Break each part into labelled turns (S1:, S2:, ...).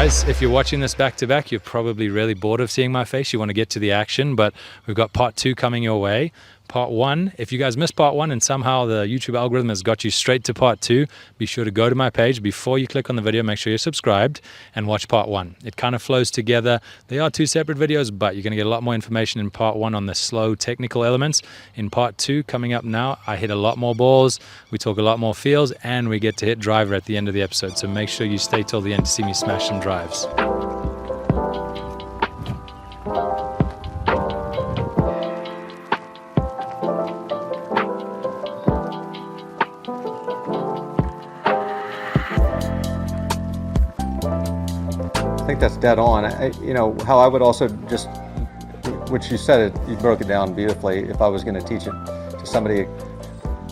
S1: guys, if you're watching this back to back, you're probably really bored of seeing my face. You want to get to the action, but we've got part 2 coming your way. Part 1, if you guys missed part 1 and somehow the YouTube algorithm has got you straight to part 2, be sure to go to my page before you click on the video. Make sure you're subscribed and watch part 1. It kind of flows together. They are 2 separate videos, but you're going to get a lot more information in part 1 on the slow technical elements. In part 2, coming up now, I hit a lot more balls, we talk a lot more feels, and we get to hit driver at the end of the episode. So make sure you stay till the end to see me smash some drives.
S2: I think that's dead on. You know, how I would also just, which you said it, you broke it down beautifully. If I was going to teach it to somebody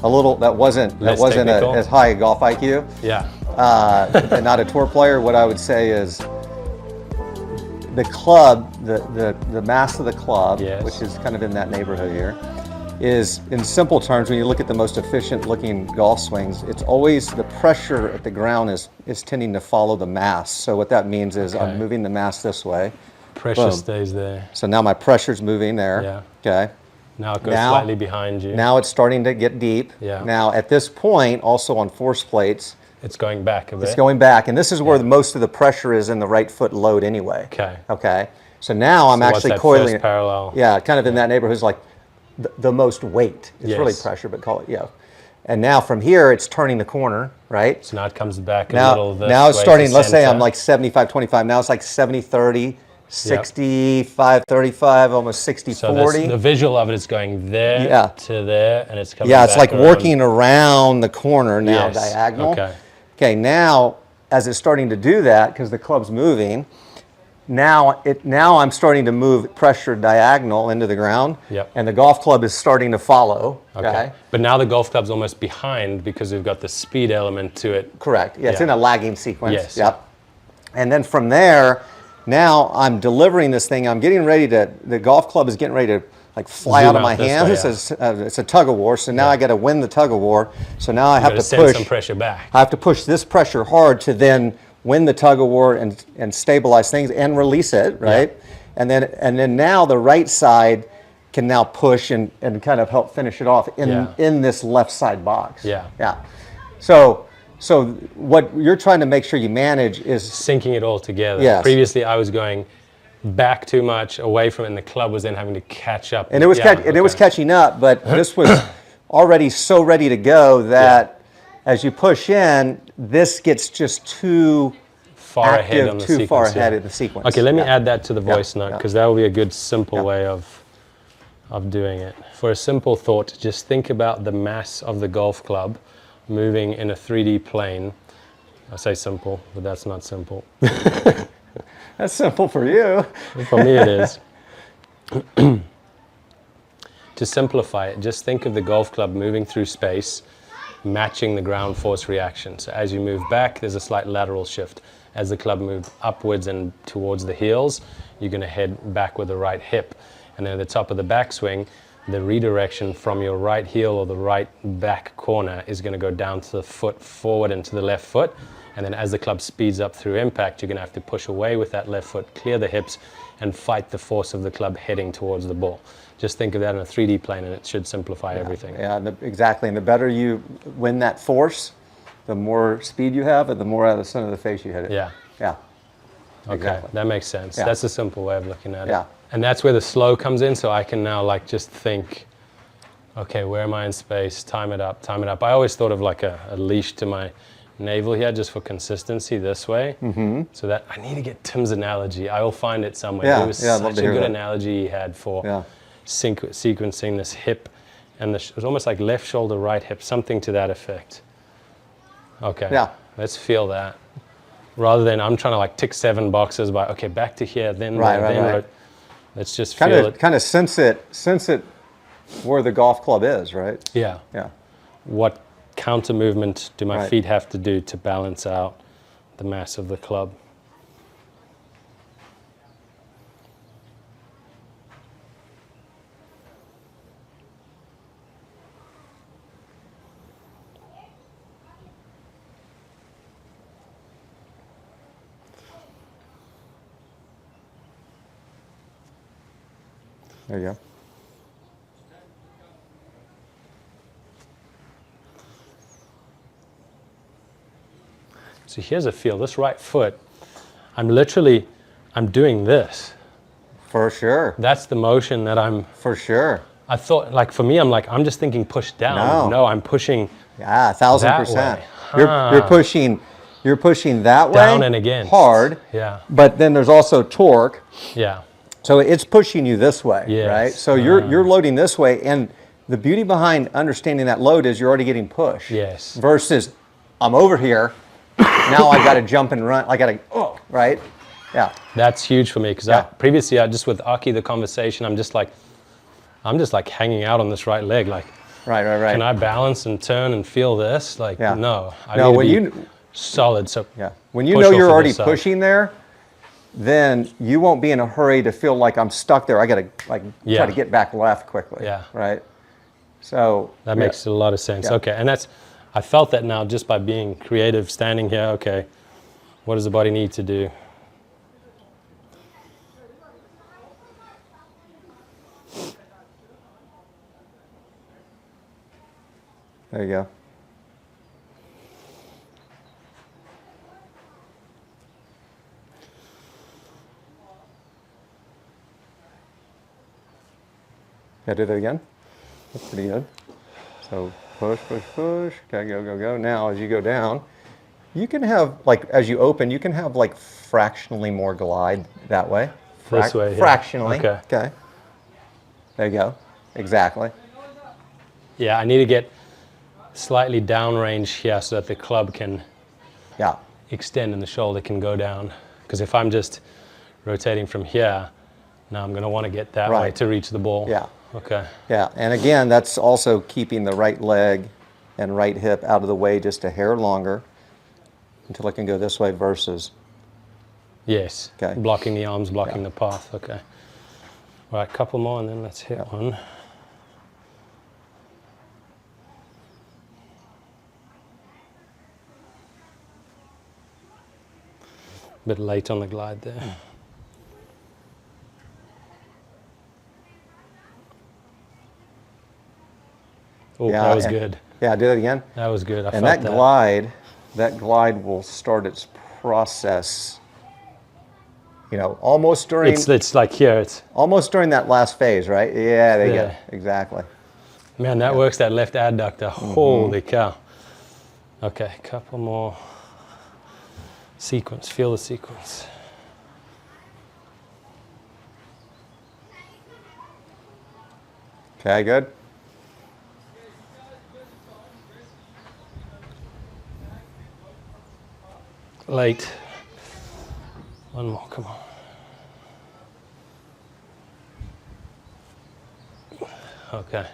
S2: a little that wasn't as high a golf IQ,
S1: yeah,
S2: and not a tour player, what I would say is the club, the mass of the club,
S1: yes,
S2: which is kind of in that neighborhood here, is, in simple terms, when you look at the most efficient looking golf swings, it's always the pressure at the ground is tending to follow the mass. So what that means is I'm moving the mass this way.
S1: Pressure stays there.
S2: So now my pressure's moving there.
S1: Yeah.
S2: Okay.
S1: Now it goes slightly behind you.
S2: Now it's starting to get deep.
S1: Yeah.
S2: Now at this point, also on force plates,
S1: it's going back a bit.
S2: It's going back, and this is where most of the pressure is in the right foot load anyway.
S1: Okay.
S2: Okay. So now I'm actually
S1: what's that
S2: coiling.
S1: first parallel?
S2: Yeah, kind of in that neighborhood is like the most weight. It's
S1: Yes.
S2: really pressure, but call it, yeah. And now from here, it's turning the corner, right?
S1: So now it comes back a
S2: Now,
S1: little this
S2: now it's
S1: way
S2: starting,
S1: to
S2: let's say
S1: center.
S2: I'm like 75-25. Now it's like 70-30, 65-35, almost 60-40.
S1: So the visual of it is going there to there, and it's coming
S2: Yeah,
S1: back
S2: it's like
S1: around.
S2: working around the corner now,
S1: Yes.
S2: diagonal.
S1: Okay.
S2: Okay, now as it's starting to do that, because the club's moving, now I'm starting to move pressure diagonal into the ground, and the golf club is starting to follow. Okay.
S1: But now the golf club's almost behind because we've got the speed element to it.
S2: Correct. Yeah, it's in a lagging sequence.
S1: Yes.
S2: Yep. And then from there, now I'm delivering this thing. I'm getting ready to. The golf club is getting ready to like fly
S1: Zoom
S2: out of my
S1: out this
S2: hands.
S1: way,
S2: It's a tug of war. So now I got to win the tug of war. So now I have to
S1: send
S2: push
S1: some pressure back.
S2: I have to push this pressure hard to then win the tug of war and stabilize things and release it, right? Yeah. And then now the right side can now push and kind of help finish it off in this left side box.
S1: Yeah.
S2: Yeah. So what you're trying to make sure you manage is
S1: syncing it all together.
S2: Yes.
S1: Previously I was going back too much away from it, and the club was then having to catch up.
S2: And it was it was catching up, but this was already so ready to go that as you push in, this gets just too
S1: far
S2: active,
S1: ahead on the
S2: too
S1: sequence.
S2: far ahead of the sequence.
S1: Okay, let me add that to the voice note, because that will be a good simple way of doing it. For a simple thought, just think about the mass of the golf club moving in a 3D plane. I say simple, but that's not simple.
S2: That's simple for you.
S1: For me it is. To simplify it, just think of the golf club moving through space, matching the ground force reaction. So as you move back, there's a slight lateral shift. As the club moves upwards and towards the heels, you're going to head back with the right hip. And then at the top of the backswing, the redirection from your right heel or the right back corner is going to go down to the foot forward and to the left foot. And then as the club speeds up through impact, you're going to have to push away with that left foot, clear the hips, and fight the force of the club heading towards the ball. Just think of that in a 3D plane, and it should simplify everything.
S2: Yeah, exactly. And the better you win that force, the more speed you have, and the more out of the center of the face you hit it.
S1: Yeah.
S2: Yeah.
S1: Okay,
S2: exactly.
S1: That makes sense.
S2: Yeah.
S1: That's a simple way of looking at it.
S2: Yeah.
S1: And that's where the slow comes in, so I can now like just think, okay, where am I in space? Time it up, time it up. I always thought of like a leash to my navel here just for consistency this way. Mm-hmm. So that I need to get Tim's analogy. I will find it somewhere.
S2: Yeah,
S1: It was
S2: I'd love
S1: such
S2: to
S1: a
S2: hear
S1: good
S2: that.
S1: analogy he had for sequencing this hip, and it was almost like left shoulder, right hip, something to that effect. Okay, let's feel that. Rather than I'm trying to like tick 7 boxes by, okay, back to here, then right. Let's just feel it.
S2: Kind of sense it where the golf club is, right?
S1: Yeah.
S2: Yeah.
S1: What counter movement do my feet have to do to balance out the mass of the club?
S2: There you go.
S1: So here's a feel. This right foot, I'm doing this.
S2: For sure.
S1: That's the motion that
S2: For sure.
S1: I thought, like for me, I'm just thinking push down. No, I'm pushing.
S2: Yeah, 1,000%.
S1: That way.
S2: You're pushing that way.
S1: Down and against.
S2: Hard.
S1: Yeah.
S2: But then there's also torque.
S1: Yeah.
S2: So it's pushing you this way,
S1: Yes.
S2: right? So you're loading this way, and the beauty behind understanding that load is you're already getting push.
S1: Yes.
S2: Versus, I'm over here, now I got to jump and run. I got to, right? Yeah.
S1: That's huge for me because previously, just with Aki, the conversation, I'm just like hanging out on this right leg, like.
S2: Right.
S1: Can I balance and turn and feel this? Like, no. I
S2: No,
S1: need
S2: when
S1: to be solid. So
S2: when you know you're already pushing there, then you won't be in a hurry to feel like I'm stuck there. I got to try to get back left quickly.
S1: Yeah.
S2: Right. So
S1: that makes a lot of sense. Okay, and I felt that now just by being creative, standing here. Okay, what does the body need to do?
S2: There you go. Can I do that again? That's pretty good. So push. Okay, go. Now as you go down, you can have, like, as you open, you can have like fractionally more glide that way.
S1: This way,
S2: fractionally.
S1: Okay.
S2: There you go. Exactly.
S1: Yeah, I need to get slightly downrange here so that the club can extend and the shoulder can go down. Because if I'm just rotating from here, now I'm going to want to get that way to reach the ball.
S2: Yeah.
S1: Okay.
S2: Yeah, and again, that's also keeping the right leg and right hip out of the way just a hair longer until I can go this way versus.
S1: Yes.
S2: Okay.
S1: Blocking the arms, blocking the path. Okay. All right, couple more and then let's hit one. Bit late on the glide there. Oh, that was good.
S2: Yeah, do it again.
S1: That was good. I
S2: and
S1: felt
S2: that glide will start its process, almost during.
S1: It's like here. It's
S2: almost during that last phase, right? Yeah, there you go. Exactly.
S1: Man, that works that left adductor. Holy cow. Okay, couple more. Sequence, feel the sequence.
S2: Okay, good.
S1: Late. One more, come on. Okay.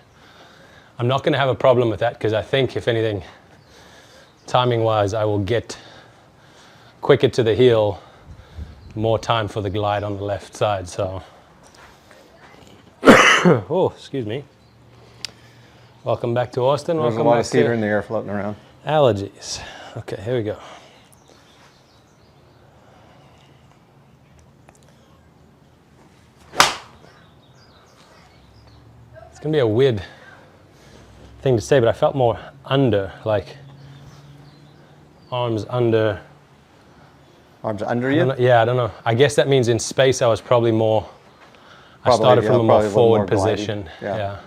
S1: I'm not going to have a problem with that because I think, if anything, timing-wise, I will get quicker to the heel, more time for the glide on the left side, so. Oh, excuse me. Welcome back to Austin.
S2: There's a lot of cedar in the air floating around.
S1: Allergies. Okay, here we go. It's gonna be a weird thing to say, but I felt more under, like arms under.
S2: Arms under you?
S1: I don't know. I guess that means in space I was probably more. I started from a more forward position. Yeah.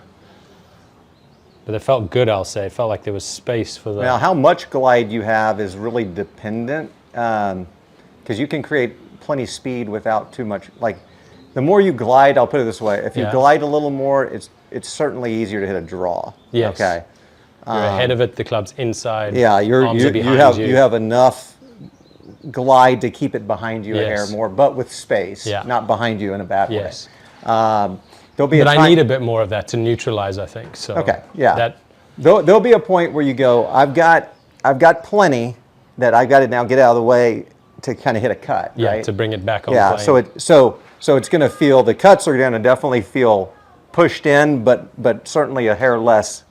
S1: But it felt good, I'll say. It felt like there was space for the.
S2: Now, how much glide you have is really dependent, because you can create plenty of speed without too much. Like, the more you glide, I'll put it this way: if you glide a little more, it's certainly easier to hit a draw.
S1: Yes.
S2: Okay.
S1: You're ahead of it. The club's inside.
S2: Yeah, you have enough glide to keep it behind you a hair more, but with space, not behind you in a bad way. There'll be
S1: but I need a bit more of that to neutralize, I think. So
S2: okay, yeah. There'll be a point where you go, I've got plenty that I've got to now get out of the way to kind of hit a cut.
S1: Yeah,
S2: right?
S1: to bring it back on.
S2: Yeah,
S1: plane.
S2: so it's going to feel, the cuts are going to definitely feel pushed in, but certainly a hair less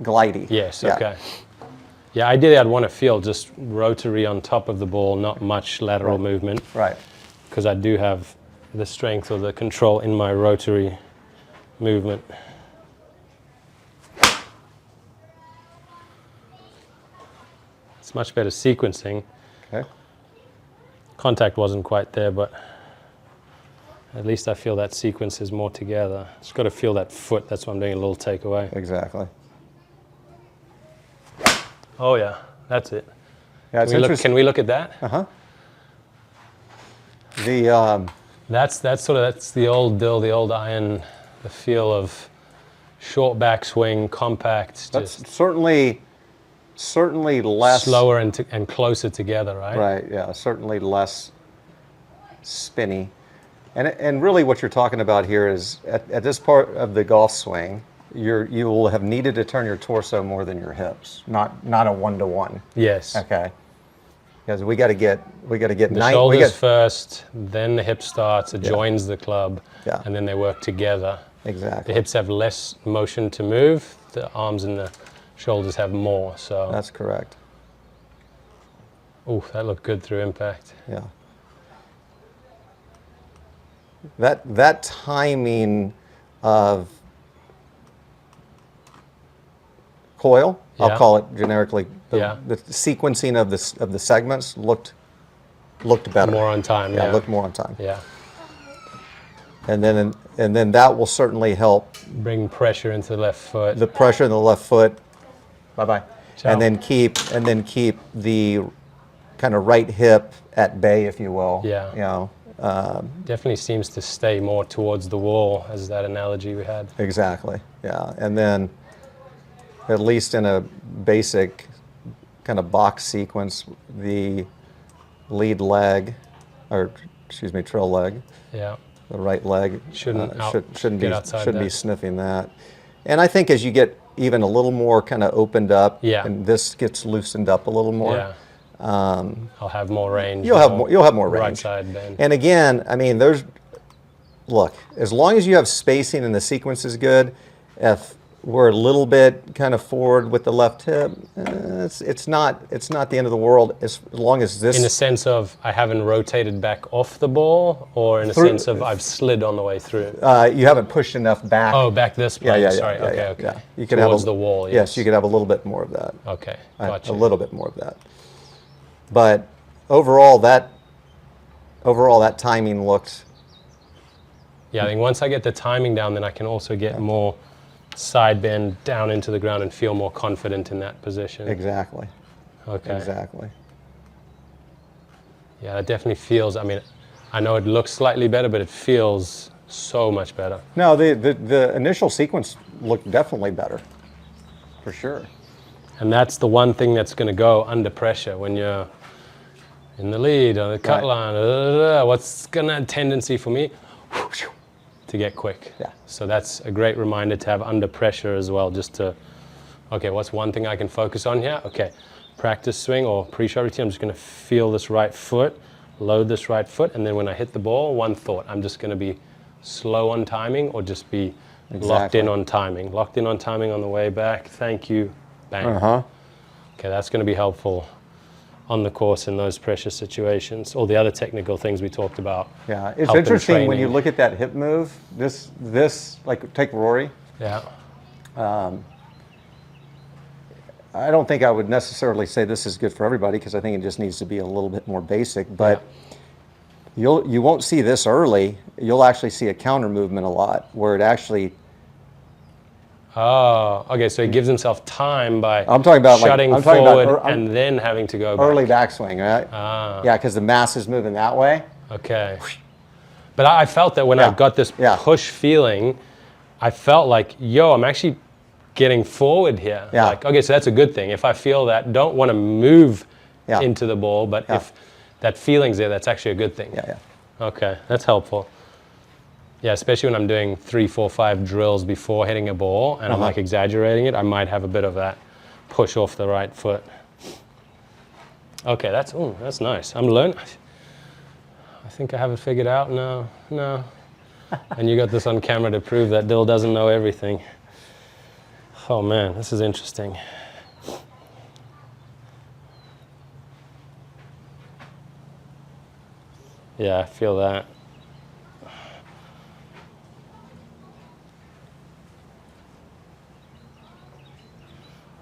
S2: glidey.
S1: Yes. Okay. Yeah, ideally I'd want to feel just rotary on top of the ball, not much lateral movement.
S2: Right.
S1: Because I do have the strength or the control in my rotary movement. It's much better sequencing.
S2: Okay.
S1: Contact wasn't quite there, but at least I feel that sequence is more together. Just got to feel that foot. That's why I'm doing a little takeaway.
S2: Exactly.
S1: Oh yeah, that's it.
S2: Yeah, it's
S1: Can
S2: interesting.
S1: we look at that?
S2: Uh-huh. The
S1: That's the old Dill, the old iron, the feel of short backswing, compact,
S2: that's
S1: just
S2: certainly less
S1: slower and closer together, right?
S2: Right. Yeah. Certainly less spinny. And really, what you're talking about here is at this part of the golf swing, you will have needed to turn your torso more than your hips, not a 1-to-1.
S1: Yes.
S2: Okay. Because we got to get
S1: The shoulders first, then the hip starts, it joins the club,
S2: Yeah.
S1: and then they work together.
S2: Exactly.
S1: The hips have less motion to move, the arms and the shoulders have more. So,
S2: That's correct.
S1: oh, that looked good through impact.
S2: Yeah. That timing of coil,
S1: Yeah.
S2: I'll call it generically,
S1: Yeah.
S2: the sequencing of the segments looked better.
S1: More on time,
S2: Yeah,
S1: yeah.
S2: looked more on time.
S1: Yeah.
S2: And then that will certainly help
S1: Bring pressure into the left foot.
S2: the pressure in the left foot. Bye-bye.
S1: Ciao.
S2: And then keep the kind of right hip at bay, if you will.
S1: Yeah.
S2: You know,
S1: Definitely seems to stay more towards the wall, as that analogy we had.
S2: exactly. Yeah. And then at least in a basic kind of box sequence, the lead leg, or excuse me, trail leg,
S1: Yeah.
S2: the right leg
S1: Shouldn't
S2: shouldn't
S1: get outside
S2: be
S1: that.
S2: sniffing that. And I think as you get even a little more kind of opened up,
S1: Yeah.
S2: and this gets loosened up a little more,
S1: Yeah. I'll have more range.
S2: you'll have more range.
S1: Right side bend.
S2: And again, I mean, look, as long as you have spacing and the sequence is good, if we're a little bit kind of forward with the left hip, it's not the end of the world as long as this.
S1: In a sense of I haven't rotated back off the ball, or in a sense of I've slid on the way through.
S2: You haven't pushed enough back.
S1: Oh, back this plane.
S2: yeah,
S1: Sorry.
S2: yeah,
S1: Okay.
S2: yeah,
S1: Okay.
S2: yeah. You could
S1: Towards
S2: have
S1: the wall.
S2: Yes,
S1: Yes.
S2: you could have a little bit more of that.
S1: Okay. Gotcha.
S2: A little bit more of that. But overall, that timing looked.
S1: Yeah, I think once I get the timing down, then I can also get more side bend down into the ground and feel more confident in that position.
S2: Exactly.
S1: Okay.
S2: Exactly.
S1: Yeah, it definitely feels. I mean, I know it looks slightly better, but it feels so much better.
S2: No, the initial sequence looked definitely better, for sure.
S1: And that's the one thing that's going to go under pressure when you're in the lead on the cut
S2: Right.
S1: line. What's going to tendency for me to get quick.
S2: Yeah.
S1: So that's a great reminder to have under pressure as well. Just to, okay, what's one thing I can focus on here? Okay, practice swing or pre-shot routine. I'm just going to feel this right foot, load this right foot, and then when I hit the ball, one thought: I'm just going to be slow on timing or just be locked in on timing. Locked in on timing on the way back. Thank you. Bang. Okay, that's going to be helpful on the course in those pressure situations. All the other technical things we talked about.
S2: Yeah, it's
S1: help in
S2: interesting when you
S1: training.
S2: look at that hip move. This like take Rory.
S1: Yeah.
S2: I don't think I would necessarily say this is good for everybody because I think it just needs to be a little bit more basic. But you won't see this early. You'll actually see a counter movement a lot where it actually.
S1: Oh, okay. So he gives himself time by
S2: I'm talking about
S1: shutting
S2: I'm talking about
S1: forward and then having to go
S2: early
S1: back.
S2: backswing, right? Yeah, because the mass is moving that way.
S1: Okay. But I felt that when I got this push feeling, I felt like, yo, I'm actually getting forward here.
S2: Yeah.
S1: Like, okay, so that's a good thing. If I feel that, don't want to move
S2: Yeah.
S1: into the ball, but if that feeling's there, that's actually a good thing.
S2: Yeah.
S1: Okay, that's helpful. Yeah, especially when I'm doing 3, 4, 5 drills before hitting a ball and I'm like exaggerating it, I might have a bit of that push off the right foot. Okay, that's nice. I'm learning. I think I have it figured out. No. And you got this on camera to prove that Dill doesn't know everything. Oh man, this is interesting. Yeah, I feel that.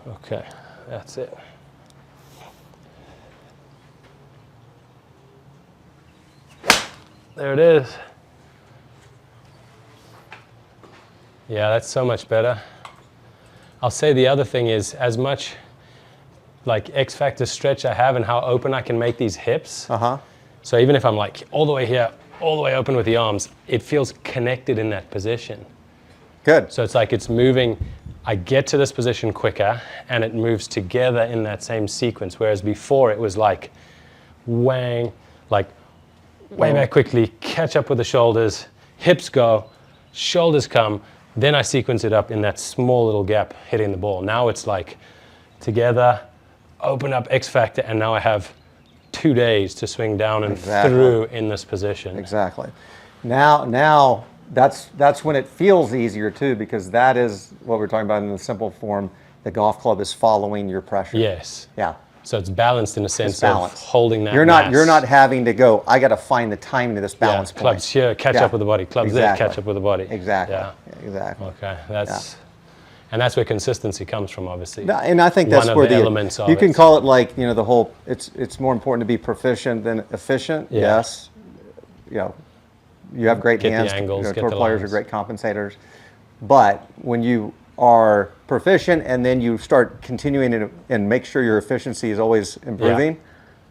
S1: Okay, that's it. There it is. Yeah, that's so much better. I'll say the other thing is, as much like X factor stretch I have and how open I can make these hips. So even if I'm like all the way here, all the way open with the arms, it feels connected in that position.
S2: Good.
S1: So it's like it's moving, I get to this position quicker and it moves together in that same sequence. Whereas before it was like wang, like way back quickly, catch up with the shoulders, hips go, shoulders come, then I sequence it up in that small little gap hitting the ball. Now it's like together, open up X factor, and now I have 2 days to swing down and through in this position.
S2: Exactly. Now that's when it feels easier too, because that is what we're talking about in the simple form. The golf club is following your pressure.
S1: Yes.
S2: Yeah.
S1: So it's balanced in a sense of holding that
S2: You're
S1: mass.
S2: not having to go, I got to find the timing of this balance point.
S1: Clubs here, catch up with the body. Clubs there, catch up with the body.
S2: Exactly.
S1: Yeah.
S2: Exactly.
S1: Okay. And that's where consistency comes from, obviously.
S2: And I think that's where
S1: the elements of
S2: you can call it like, the whole, it's more important to be proficient than efficient.
S1: Yeah.
S2: Yes. You have great hands.
S1: The angles,
S2: tour players are great compensators. But when you are proficient and then you start continuing it and make sure your efficiency is always improving,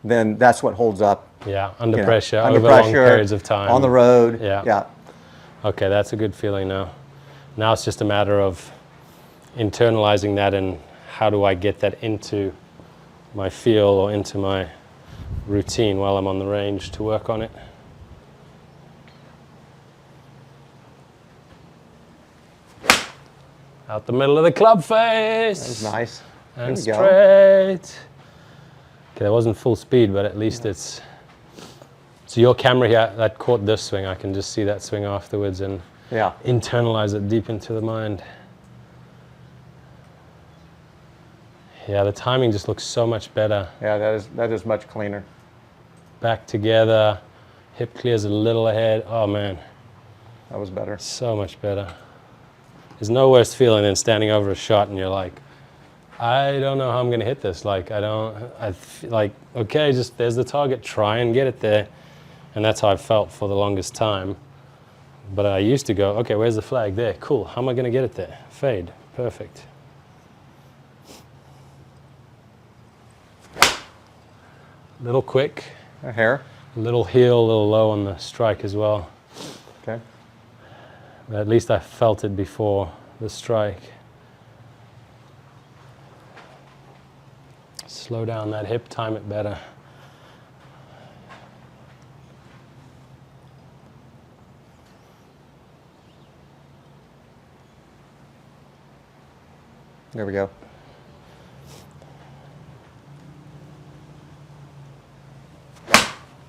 S2: then that's what holds up.
S1: Yeah, under pressure, over long periods of time.
S2: On the road.
S1: Yeah. Okay, that's a good feeling now. Now it's just a matter of internalizing that and how do I get that into my feel or into my routine while I'm on the range to work on it. Out the middle of the club face.
S2: That was nice.
S1: And straight. Okay, that wasn't full speed, but at least it's... So your camera here, that caught this swing. I can just see that swing afterwards and internalize it deep into the mind. Yeah, the timing just looks so much better.
S2: Yeah, that is much cleaner.
S1: Back together, hip clears a little ahead. Oh man.
S2: That was better.
S1: So much better. There's no worse feeling than standing over a shot and you're like, I don't know how I'm gonna hit this. Like, okay, just there's the target, try and get it there. And that's how I felt for the longest time. But I used to go, okay, where's the flag? There, cool, how am I gonna get it there? Fade, perfect. Little quick.
S2: A hair.
S1: Little heel, a little low on the strike as well.
S2: Okay.
S1: But at least I felt it before the strike. Slow down that hip, time it better.
S2: There we go.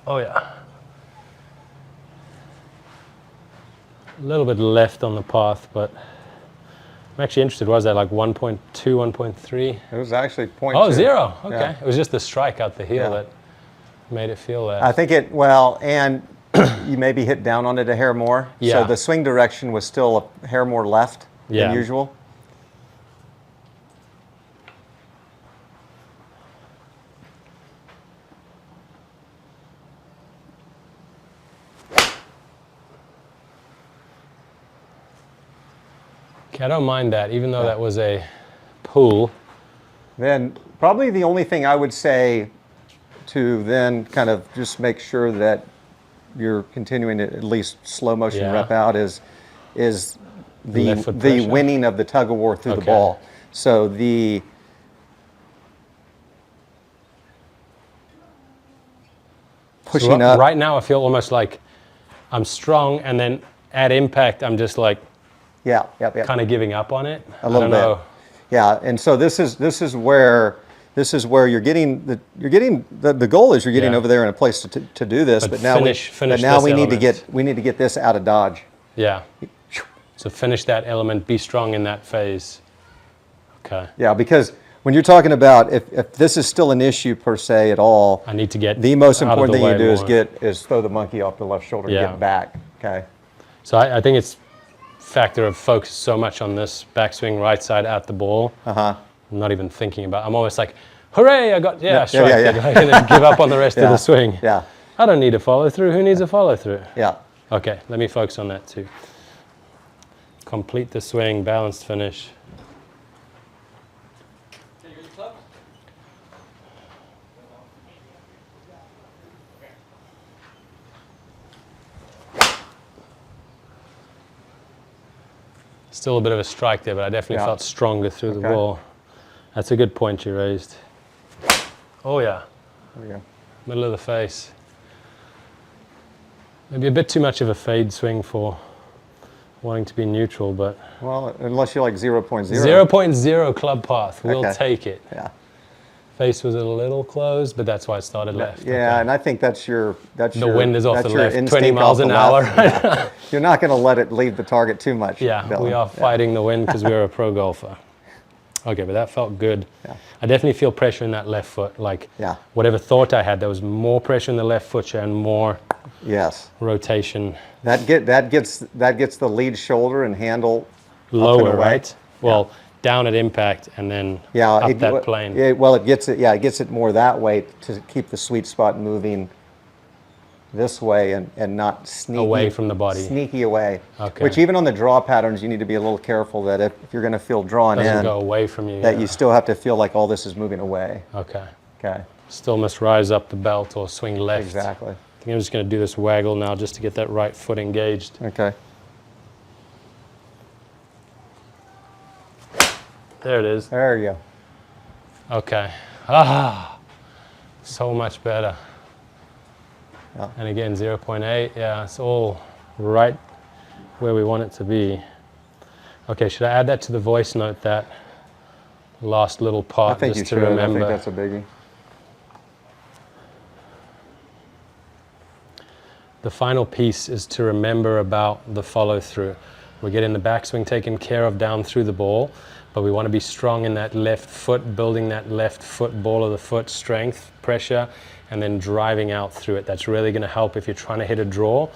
S1: Oh yeah. A little bit left on the path, but I'm actually interested. Was that like 1.2, 1.3?
S2: It was actually 0.2.
S1: Oh, 0. Okay.
S2: Yeah.
S1: It was just the strike out the heel that made it feel that.
S2: I think and you maybe hit down on it a hair more.
S1: Yeah.
S2: So the swing direction was still a hair more left than usual.
S1: Okay, I don't mind that, even though that was a pull.
S2: Then probably the only thing I would say to then kind of just make sure that you're continuing to at least slow motion rep out is the winning of the tug of war through the ball. So pushing up.
S1: Right now I feel almost like I'm strong, and then at impact I'm just like kind of giving up on it.
S2: A little bit. Yeah, and so this is where you're getting the goal is you're getting over there in a place to do this, but now we need to get this out of Dodge.
S1: Yeah. So finish that element, be strong in that phase. Okay.
S2: Yeah, because when you're talking about if this is still an issue per se at all,
S1: I need to get
S2: the most important thing you do
S1: more.
S2: is throw the monkey off the left shoulder and get back. Okay.
S1: So I think it's factor of focus so much on this backswing right side at the ball. I'm not even thinking about. I'm almost like, hooray! I got struck.
S2: yeah.
S1: Like, and then give up on the rest of the swing.
S2: Yeah.
S1: I don't need a follow through. Who needs a follow through?
S2: Yeah.
S1: Okay, let me focus on that too. Complete the swing, balanced finish. Still a bit of a strike there, but I definitely felt stronger through the ball. That's a good point you raised. Oh yeah.
S2: There we go.
S1: Middle of the face. Maybe a bit too much of a fade swing for wanting to be neutral, but...
S2: Well, unless you like 0.0.
S1: 0.0 club path. We'll take it.
S2: Yeah.
S1: Face was a little closed, but that's why it started left.
S2: Yeah, and I think that's your
S1: the wind is off the left, 20
S2: instinct
S1: miles
S2: off
S1: an
S2: the
S1: hour.
S2: left. Yeah. You're not going to let it leave the target too much.
S1: Yeah,
S2: Dylan.
S1: we are fighting the wind because we're a pro golfer. Okay, but that felt good.
S2: Yeah.
S1: I definitely feel pressure in that left foot. Like whatever thought I had, there was more pressure in the left foot and more rotation.
S2: That gets the lead shoulder and handle
S1: lower, right? Well, down at impact and then up that plane.
S2: It gets it more that way to keep the sweet spot moving this way and not sneaky
S1: away from the body.
S2: Sneaky away.
S1: Okay.
S2: Which even on the draw patterns, you need to be a little careful that if you're going to feel drawn
S1: doesn't go away from you.
S2: That you still have to feel like all this is moving away.
S1: Okay.
S2: Okay.
S1: Still must rise up the belt or swing left.
S2: Exactly.
S1: I think I'm just going to do this waggle now just to get that right foot engaged.
S2: Okay.
S1: There it is.
S2: There you
S1: go. Okay. Ah, so much better.
S2: Yeah.
S1: And again, 0.8. Yeah, it's all right where we want it to be. Okay, should I add that to the voice note, that last little part,
S2: I think
S1: just
S2: you
S1: to
S2: should.
S1: remember?
S2: I think that's a biggie.
S1: The final piece is to remember about the follow through. We're getting the backswing taken care of down through the ball, but we want to be strong in that left foot, building that left foot, ball of the foot strength, pressure, and then driving out through it. That's really going to help if you're trying to hit a draw.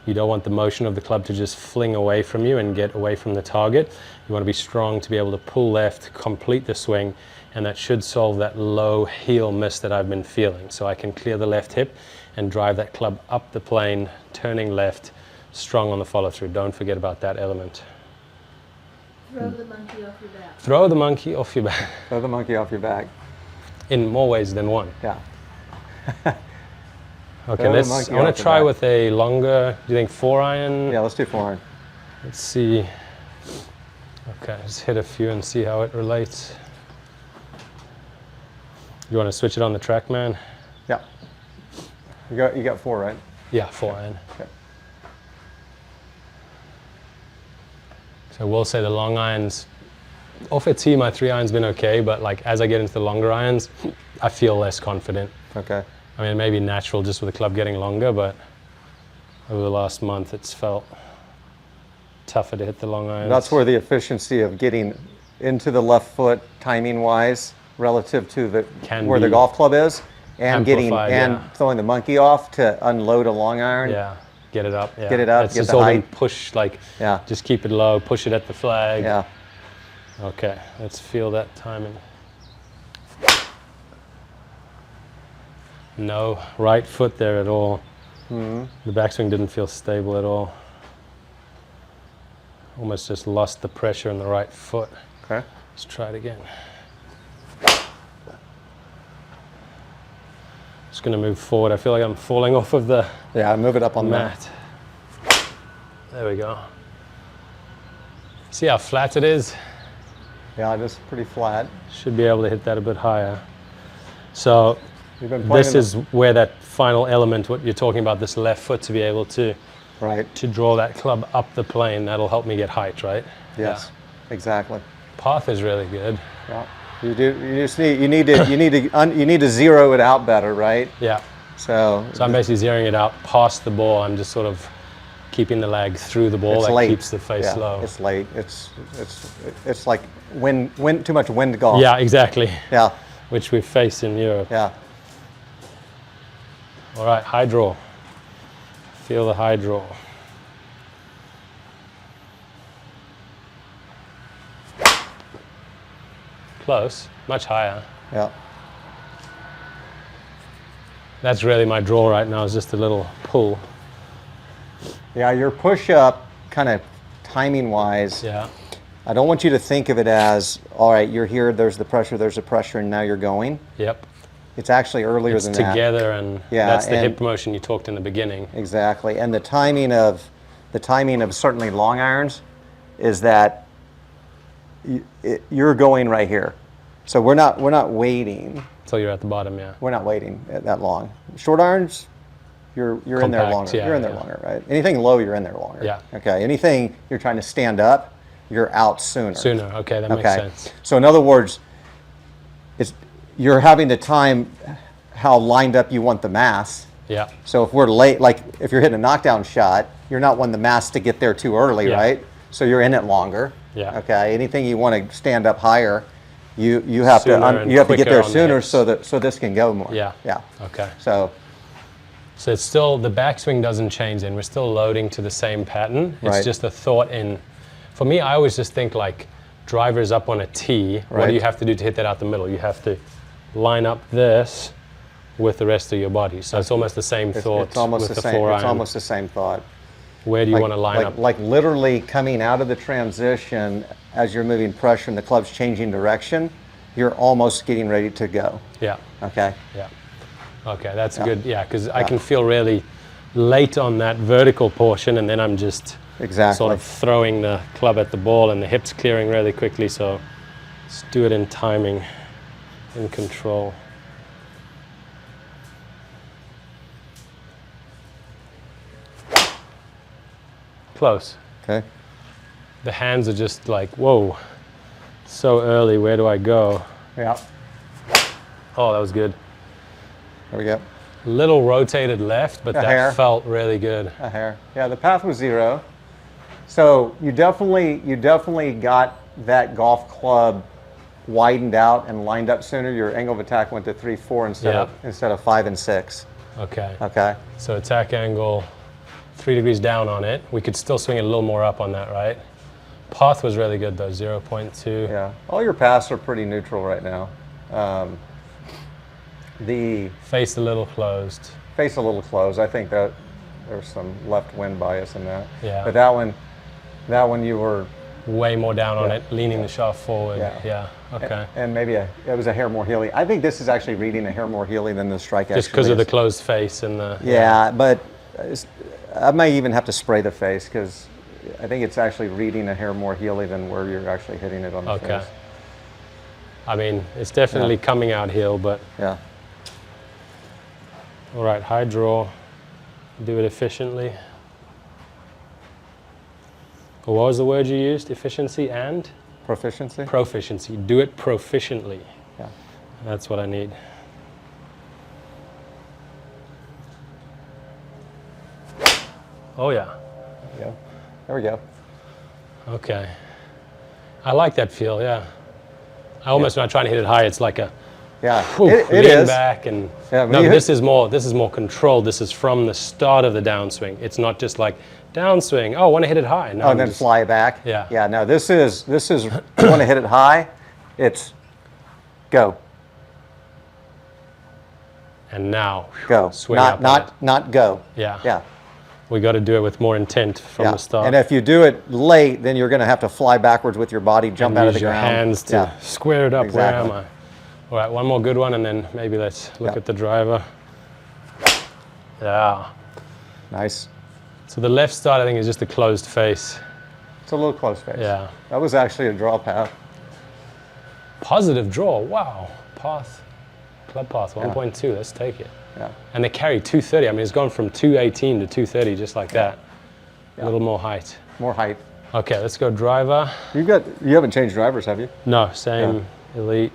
S1: You don't want the motion of the club to just fling away from you and get away from the target. You want to be strong to be able to pull left, complete the swing, and that should solve that low heel miss that I've been feeling. So I can clear the left hip and drive that club up the plane, turning left, strong on the follow through. Don't forget about that element.
S3: Throw the monkey off your back.
S1: Throw the monkey off your back.
S2: Throw the monkey off your back.
S1: In more ways than one.
S2: Yeah.
S1: Okay, I want to try with a longer, do you think 4-iron?
S2: Yeah, let's do 4-iron.
S1: Let's see. Okay, just hit a few and see how it relates. You want to switch it on the track, man?
S2: Yeah. You got 4, right?
S1: Yeah, 4-iron.
S2: Okay.
S1: So we'll say the long irons, off a tee my 3-iron's been okay, but like as I get into the longer irons, I feel less confident.
S2: Okay.
S1: I mean, it may be natural just with the club getting longer, but over the last month it's felt tougher to hit the long irons.
S2: That's where the efficiency of getting into the left foot timing wise relative to where the golf club is and throwing the monkey off to unload a long iron.
S1: Yeah. Get it up. Yeah.
S2: Get it up.
S1: It's
S2: get
S1: just
S2: the
S1: all
S2: height.
S1: been push, like just keep it low, push it at the flag.
S2: Yeah.
S1: Okay, let's feel that timing. No right foot there at all.
S2: Mm-hmm.
S1: The backswing didn't feel stable at all. Almost just lost the pressure in the right foot.
S2: Okay.
S1: Let's try it again. Just going to move forward. I feel like I'm falling off of the
S2: move it up on the
S1: mat. There we go. See how flat it is?
S2: Yeah, it is pretty flat.
S1: Should be able to hit that a bit higher. So this is where that final element, what you're talking about, this left foot to be able to draw that club up the plane, that'll help me get height, right?
S2: Yes, exactly.
S1: Path is really good.
S2: Yeah. You need to zero it out better, right?
S1: Yeah.
S2: So
S1: I'm basically zeroing it out past the ball. I'm just sort of keeping the lag through the ball. That keeps the face low.
S2: It's late. It's like too much wind golf.
S1: Yeah, exactly.
S2: Yeah.
S1: Which we've faced in Europe.
S2: Yeah.
S1: All right, high draw. Feel the high draw. close, much higher.
S2: Yeah.
S1: That's really my draw right now, is just a little pull.
S2: Yeah, your push-up, kind of timing-wise,
S1: Yeah,
S2: I don't want you to think of it as, all right, you're here, there's the pressure, and now you're going.
S1: yep.
S2: It's actually earlier
S1: It's
S2: than that.
S1: together, and
S2: Yeah,
S1: that's the
S2: and-
S1: hip motion you talked in the beginning.
S2: Exactly, and the timing of certainly long irons is that you're going right here. So we're not waiting.
S1: Until you're at the bottom, yeah.
S2: We're not waiting that long. Short irons, you're in there
S1: Compact,
S2: longer.
S1: yeah,
S2: You're in there
S1: yeah.
S2: longer, right? Anything low, you're in there longer.
S1: Yeah.
S2: Okay. Anything you're trying to stand up, you're out sooner.
S1: Sooner, okay, that makes sense.
S2: So in other words, you're having to time how lined up you want the mass.
S1: Yeah,
S2: So if we're late, like if you're hitting a knockdown shot, you're not wanting the mass to get there too early,
S1: Yeah.
S2: right? So you're in it longer.
S1: Yeah.
S2: Okay. Anything you want to stand up higher, you have
S1: Sooner
S2: to
S1: and
S2: you have to get
S1: quicker
S2: there
S1: on the
S2: sooner
S1: hips.
S2: so this can go more.
S1: yeah.
S2: Yeah.
S1: Okay.
S2: So
S1: So it's still, the backswing doesn't change then. We're still loading to the same pattern. It's
S2: Right.
S1: just a thought in, for me, I always just think like drivers up on a tee. What do
S2: Right.
S1: you have to do to hit that out the middle? You have to line up this with the rest of your body. So it's almost the same thought
S2: it's almost
S1: with
S2: the
S1: the
S2: same.
S1: four
S2: It's
S1: iron.
S2: almost the same thought.
S1: Where do you want to line up?
S2: Like literally coming out of the transition as you're moving pressure and the club's changing direction, you're almost getting ready to go.
S1: Yeah,
S2: Okay.
S1: yeah. Okay, that's good. Yeah, because I can feel really late on that vertical portion, and then I'm just
S2: Exactly.
S1: sort of throwing the club at the ball and the hips clearing really quickly. So let's do it in timing, in control. Close.
S2: Okay.
S1: The hands are just like, whoa, so early, where do I go?
S2: Yeah.
S1: Oh, that was good.
S2: There we go.
S1: Little rotated left, but
S2: A
S1: that
S2: hair.
S1: felt really good.
S2: A hair. Yeah, the path was 0. So you definitely got that golf club widened out and lined up sooner. Your angle of attack went to 3-4 instead of 5 and 6.
S1: Okay.
S2: Okay.
S1: So attack angle, 3 degrees down on it. We could still swing it a little more up on that, right? Path was really good though, 0.2.
S2: Yeah. All your paths are pretty neutral right now. The
S1: Face a little closed.
S2: face a little closed. I think that there's some left wind bias in that.
S1: Yeah.
S2: But that one you were,
S1: Way more down on
S2: Yeah.
S1: it, leaning the shaft forward.
S2: Yeah.
S1: Yeah, okay.
S2: and maybe it was a hair more heely. I think this is actually reading a hair more heely than the strike.
S1: Just because of the closed face and the...
S2: Yeah, but I might even have to spray the face because I think it's actually reading a hair more heely than where you're actually hitting it on the
S1: Okay.
S2: face.
S1: I mean, it's definitely coming out heel, but
S2: Yeah.
S1: all right, high draw. Do it efficiently. Or what was the word you used? Efficiency and?
S2: Proficiency?
S1: Proficiency. Do it proficiently.
S2: Yeah.
S1: That's what I need. Oh yeah.
S2: Yeah. There we go.
S1: Okay. I like that feel, yeah. I almost, when I'm trying to hit it high, it's like a
S2: Yeah.
S1: whew,
S2: It
S1: lean
S2: is.
S1: back and
S2: Yeah, when
S1: no,
S2: you
S1: this
S2: hit-
S1: is more controlled. This is from the start of the downswing. It's not just like downswing. Oh, I want to hit it high. No,
S2: Oh,
S1: I'm
S2: and then
S1: just-
S2: fly back.
S1: Yeah.
S2: Yeah. No, this is you want to hit it high. It's go.
S1: And now,
S2: Go.
S1: swing up on it.
S2: Not go.
S1: Yeah.
S2: Yeah.
S1: We got to do it with more intent from
S2: Yeah.
S1: the start.
S2: And if you do it late, then you're going to have to fly backwards with your body, jump
S1: and
S2: out of
S1: use
S2: the
S1: your
S2: ground.
S1: hands to
S2: Yeah.
S1: square it up.
S2: Exactly.
S1: Where am I? All right, one more good one, and then maybe let's look
S2: Yeah.
S1: at the driver. Yeah.
S2: Nice.
S1: So the left side, I think, is just a closed face.
S2: It's a little close face.
S1: Yeah.
S2: That was actually a draw path.
S1: Positive draw. Wow. Path. Club path 1.2. Let's take it.
S2: Yeah.
S1: And they carry 230. I mean, it's gone from 218 to 230 just like that. A little more height.
S2: More height.
S1: Okay, let's go driver.
S2: You haven't changed drivers, have you?
S1: No, same elite.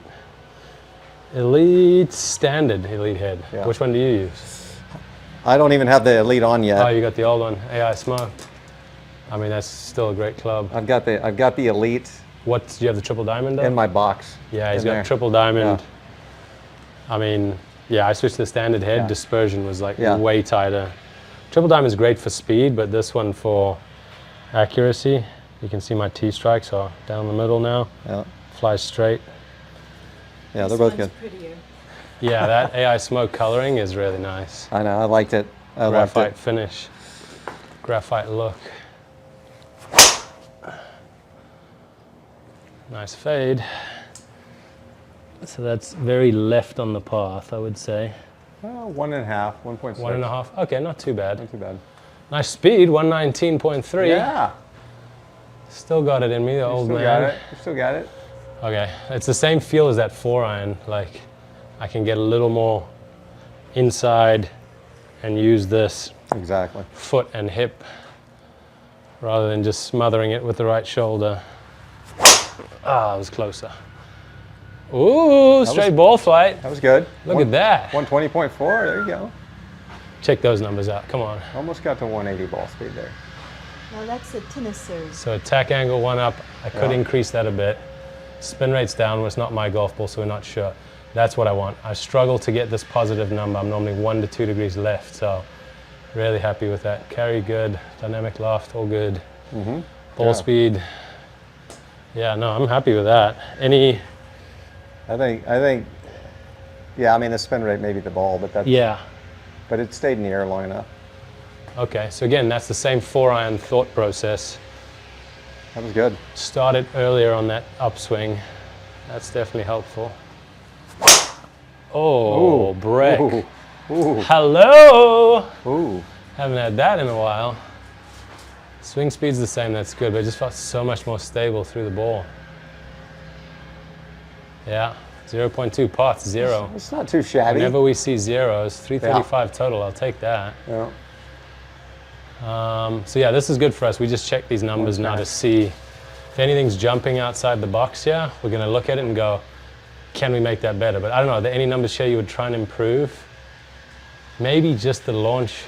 S1: Elite standard elite head.
S2: Yeah.
S1: Which one do you use?
S2: I don't even have the Elite on yet.
S1: Oh, you got the old one, AI Smoke. I mean, that's still a great club.
S2: I've got the Elite
S1: What, do you have the triple diamond though?
S2: in my box.
S1: Yeah, he's
S2: in
S1: got
S2: there.
S1: triple diamond. I mean, yeah, I switched to the standard head.
S2: Yeah.
S1: Dispersion was like
S2: Yeah.
S1: way tighter. Triple diamond is great for speed, but this one for accuracy. You can see my T strike, so down the middle now.
S2: Yeah.
S1: Flies straight.
S2: Yeah, they're
S3: This
S2: both
S3: one's
S2: good.
S3: prettier.
S1: Yeah, that AI smoke coloring is really nice.
S2: I know, I liked it. I liked
S1: Graphite
S2: it.
S1: finish, graphite look. Nice fade. So that's very left on the path, I would say.
S2: 1.5, 1.6.
S1: 1.5. Okay, not too bad.
S2: Not too bad.
S1: Nice speed, 119.3.
S2: Yeah.
S1: Still got it in me, the old
S2: Still
S1: man.
S2: got it. You still got it.
S1: Okay, it's the same feel as that 4-iron. Like, I can get a little more inside and use this
S2: Exactly.
S1: foot and hip rather than just smothering it with the right shoulder. Ah, it was closer. Ooh, straight ball flight.
S2: That was good.
S1: Look at that.
S2: 120.4, there you go.
S1: Check those numbers out, come on.
S2: Almost got to 180 ball speed there.
S3: Now that's a tennis serve.
S1: So attack angle 1 up, I could
S2: Yeah.
S1: increase that a bit. Spin rate's down, well, it's not my golf ball, so we're not sure. That's what I want. I struggle to get this positive number. I'm normally 1 to 2 degrees left, so really happy with that. Carry good, dynamic loft, all good. Ball
S2: Yeah.
S1: speed, yeah, no, I'm happy with that. Any,
S2: I think, yeah, I mean, the spin rate may be the ball, but that's,
S1: yeah.
S2: but it stayed in the air long enough.
S1: Okay, so again, that's the same 4-iron thought process.
S2: That was good.
S1: Started earlier on that upswing. That's definitely helpful. Oh,
S2: Ooh.
S1: Brech.
S2: Ooh. Ooh.
S1: Hello!
S2: Ooh.
S1: Haven't had that in a while. Swing speed's the same, that's good, but it just felt so much more stable through the ball. Yeah, 0.2 pots, 0.
S2: It's not too shabby.
S1: Whenever we see zeros, 335 total, I'll take that.
S2: Yeah.
S1: So yeah, this is good for us. We just check these numbers now to see if anything's jumping outside the box here. We're gonna look at it and go, can we make that better? But I don't know, are there any numbers here you would try and improve? Maybe just the launch.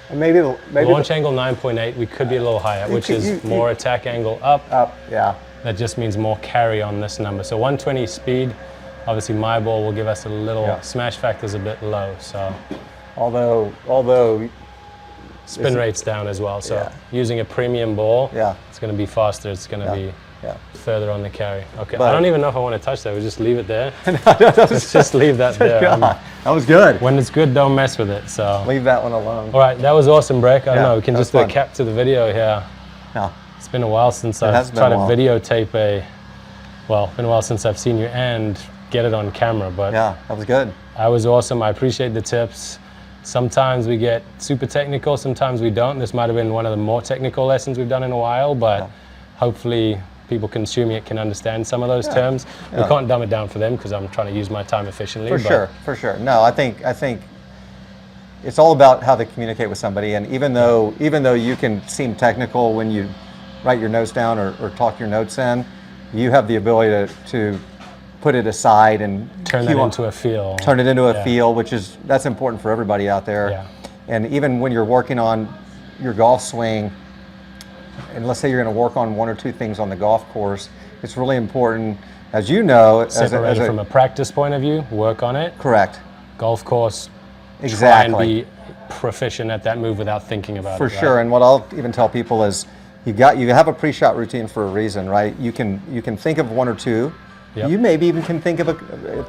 S2: And maybe
S1: Launch angle 9.8, we could be a little higher, which is more attack angle up.
S2: up, yeah.
S1: That just means more carry on this number. So 120 speed, obviously my ball will give us a little, smash factor's a bit low, so.
S2: Although,
S1: Spin rate's down as well, so
S2: Yeah.
S1: using a premium ball,
S2: yeah,
S1: it's gonna be faster, it's gonna be
S2: yeah.
S1: further on the carry. Okay,
S2: But-
S1: I don't even know if I want to touch that, we'll just leave it there. Let's just leave that there.
S2: God, that was good.
S1: When it's good, don't mess with it, so.
S2: Leave that one alone.
S1: All right, that was awesome, Brech. I don't
S2: Yeah,
S1: know, we can
S2: that
S1: just
S2: was
S1: do a
S2: fun.
S1: cap to the video here.
S2: Yeah.
S1: It's been a while since
S2: has
S1: I've
S2: been
S1: tried
S2: a
S1: to
S2: while.
S1: videotape it's been a while since I've seen you and get it on camera, but
S2: Yeah, that was good.
S1: that was awesome. I appreciate the tips. Sometimes we get super technical, sometimes we don't. This might have been one of the more technical lessons we've done in a while, but hopefully people consuming it can understand some of those terms. We
S2: Yeah.
S1: can't dumb it down for them because I'm trying to use my time efficiently.
S2: For
S1: but
S2: sure, for sure. No, I think it's all about how they communicate with somebody. And even though you can seem technical when you write your notes down or talk your notes in, you have the ability to put it aside and
S1: turn that into a feel.
S2: turn it into a
S1: Yeah.
S2: feel, that's important for everybody out there.
S1: Yeah.
S2: And even when you're working on your golf swing, and let's say you're going to work on 1 or 2 things on the golf course, it's really important, as you know,
S1: Separate it from a practice point of view, work on it.
S2: correct.
S1: Golf course,
S2: Exactly.
S1: try and be proficient at that move without thinking about it.
S2: For
S1: right?
S2: sure, and what I'll even tell people is, you have a pre-shot routine for a reason, right? You can think of 1 or 2.
S1: Yep.
S2: You maybe even can think of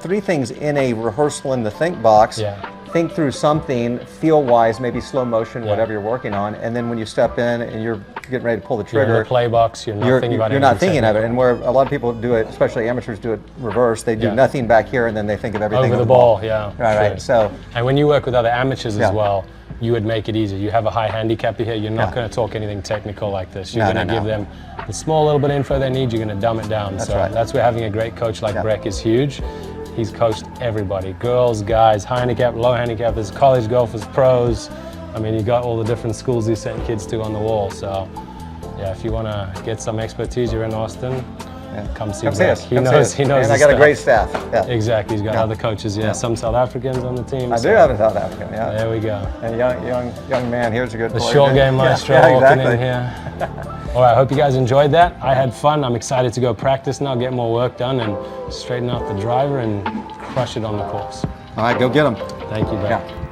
S2: 3 things in a rehearsal in the think box.
S1: Yeah.
S2: Think through something feel-wise, maybe slow motion,
S1: Yeah.
S2: whatever you're working on, and then when you step in and you're getting ready to pull the
S1: You're in
S2: trigger,
S1: the play box, you're not thinking about
S2: you're not
S1: anything
S2: thinking of it.
S1: technical.
S2: And where a lot of people do it, especially amateurs, do it reverse. They do
S1: Yeah.
S2: nothing back here, and then they think of everything
S1: Over
S2: on
S1: the ball, yeah.
S2: Right,
S1: sure.
S2: right. So
S1: And when you work with other amateurs
S2: Yeah.
S1: as well, you would make it easier. You have a high handicapper here, you're not
S2: Yeah.
S1: going to talk anything technical like this. You're
S2: No,
S1: going to
S2: no,
S1: give
S2: no.
S1: them the small little bit of info they need, you're going to dumb it down.
S2: That's
S1: so
S2: right.
S1: that's where having a great coach like
S2: Yeah.
S1: Brech is huge. He's coached everybody, girls, guys, high handicap, low handicappers, college golfers, pros. I mean, you got all the different schools he sent kids to on the wall. So yeah, if you want to get some expertise, you're in Austin, come see Brech.
S2: us.
S1: He
S2: Come see
S1: knows,
S2: us.
S1: he knows
S2: And
S1: the
S2: I got a
S1: stuff.
S2: great staff. Yeah.
S1: Exactly, he's got
S2: Yeah.
S1: other coaches, some South Africans on the team.
S2: I
S1: so
S2: do have a South African, yeah.
S1: There we go.
S2: And young man, here's a good
S1: The
S2: boy.
S1: short game maestro
S2: yeah,
S1: walking
S2: exactly.
S1: in here. All right, I hope you guys enjoyed that. I had fun. I'm excited to go practice now, get more work done, and straighten out the driver and crush it on the course.
S2: All right, go get them.
S1: Thank you, Brech.
S2: Yeah.